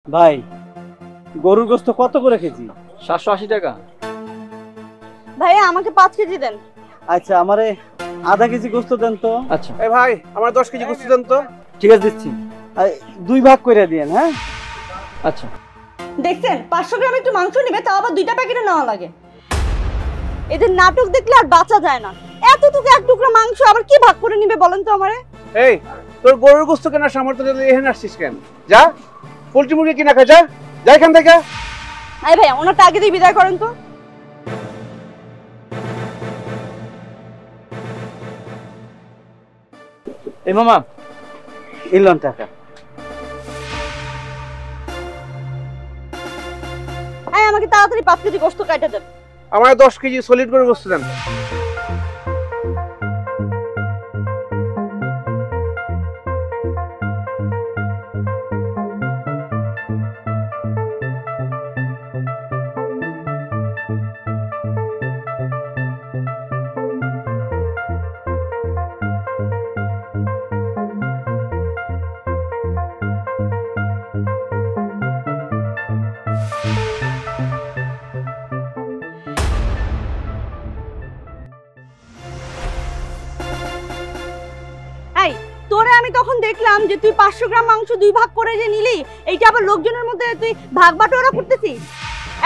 ভাই গরুর গোস্ত কত করে কেজি? 780 টাকা। ভাইয়া আমাকে 5 কেজি দেন। আচ্ছা আমারে আধা কেজি গোস্ত দেন তো। আচ্ছা এই ভাই আমার 10 কেজি গোস্ত দেন তো। ঠিক আছে দিচ্ছি। দুই ভাগ করে দিয়েন। হ্যাঁ আচ্ছা দেখছেন 500 গ্রাম একটু মাংস নেবে তাও আবার 2টা প্যাকেটে নেওয়া লাগে। এদের নাটক দেখলে আর বাঁচা যায় না। এতটুকু এক টুকরা মাংস আবার কি ভাগ করে নিবে বলেন তো আমারে? এই তোর গরুর গোস্ত কেনার সামর্থ্য নেই, এখানে আসছিস কেন? যা পোল্ট্রি মুরগি কিনা খা, যা যা এখান থেকে। আই ভাই ওনারটা আগে দিয়ে বিদায় করেন তো। এই মামা ইলন টাকা। আই আমাকে তাড়াতাড়ি 5 কেজি গোশত কাটে দেন। আমার 10 কেজি সলিড গরুর গোস্ত দেন। এই তোরে আমি তখন দেখলাম যে তুই 500 গ্রাম মাংস 2 ভাগ করে যে নিলি, এইটা আবার লোকজনের মধ্যে তুই ভাগ বাটোয়ারা করতেছিস।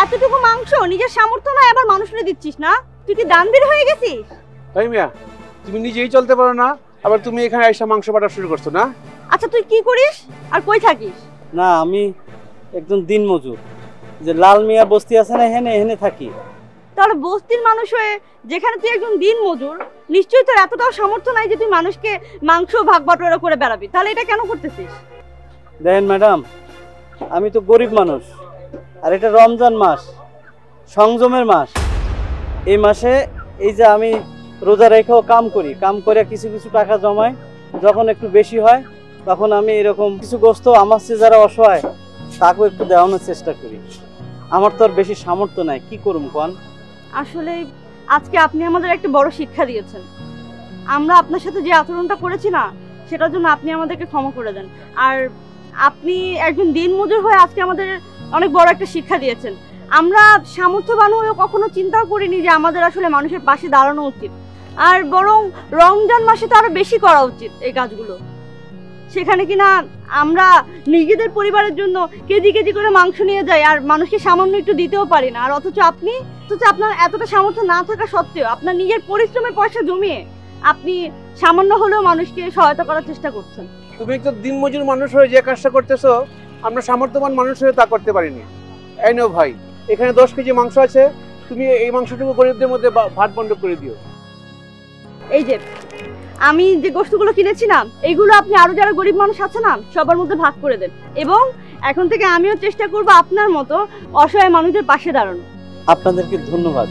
এতটুকু মাংস নিজের সামর্থ্য নয় আবার মানুষরে দিচ্ছিস না? তুই কি দানবীর হয়ে গেছিস? এই মিয়া তুমি নিজেই চলতে পারো না, আবার তুমি এখানে এসে মাংস বাটা শুরু করছো না? আচ্ছা তুই কি করিস আর কই থাকিস? না আমি একজন দিনমজুর, যে লাল মিয়া বস্তি আছে না এখানে এখানে থাকি। তাহলে বস্তির মানুষ হয়ে যেখানে তুই একজন দিন মজুর, নিশ্চয়ই তোর এতটাও সামর্থ্য নাই যে তুই মানুষকে মাংস ভাগ বাটোয়ারা করে বেড়াবি। তাহলে এটা কেন করতেছিস? দেখেন ম্যাডাম, আমি তো গরিব মানুষ, আর এটা রমজান মাস, সংযমের মাস। এই মাসে এই যে আমি রোজা রেখেও কাম করি, কাম করে কিছু কিছু টাকা জমাই, যখন একটু বেশি হয় তখন আমি এরকম কিছু গোস্ত আমার চেয়ে যারা অসহায় তাকেও একটু দেওয়ানোর চেষ্টা করি। আমার তো আর বেশি সামর্থ্য নাই, কি করুম কোন? আসলে আজকে আপনি আমাদের একটা বড় শিক্ষা দিয়েছেন। আমরা আপনার সাথে যে আচরণটা করেছি না, সেটার জন্য আপনি আমাদেরকে ক্ষমা করে দেন। আর আপনি একজন দিনমজুর হয়ে আজকে আমাদের অনেক বড় একটা শিক্ষা দিয়েছেন। আমরা সামর্থ্যবান হয়েও কখনো চিন্তাও করিনি যে আমাদের আসলে মানুষের পাশে দাঁড়ানো উচিত, আর বরং রমজান মাসে তো আরো বেশি করা উচিত এই কাজগুলো। সেখানে কিনা আমরা নিজেদের পরিবারের জন্য কেজি কেজি করে মাংস নিয়ে যাই আর মানুষকে সামান্য একটু দিতেও পারি না। আর অথচ আপনার এতটা সামর্থ্য না থাকা সত্ত্বেও আপনার নিজের পরিশ্রমের পয়সা জমিয়ে আপনি সামান্য হলেও মানুষকে সহায়তা করার চেষ্টা করছেন। তুমি একটা দিনমজুর মানুষ হয়ে যে কাজটা করতেছো, আমরা সামর্থ্যবান মানুষ হয়ে তা করতে পারিনি। এই নাও ভাই, এখানে 10 কেজি মাংস আছে, তুমি এই মাংসটুকু গরিবদের মধ্যে ভাগ বন্টন করে দিও। এই যে আমি যে গোশতগুলো কিনেছি না, এইগুলো আপনি আরো যারা গরিব মানুষ আছে না সবার মধ্যে ভাগ করে দেন। এবং এখন থেকে আমিও চেষ্টা করব আপনার মতো অসহায় মানুষদের পাশে দাঁড়ানো। আপনাদেরকে ধন্যবাদ।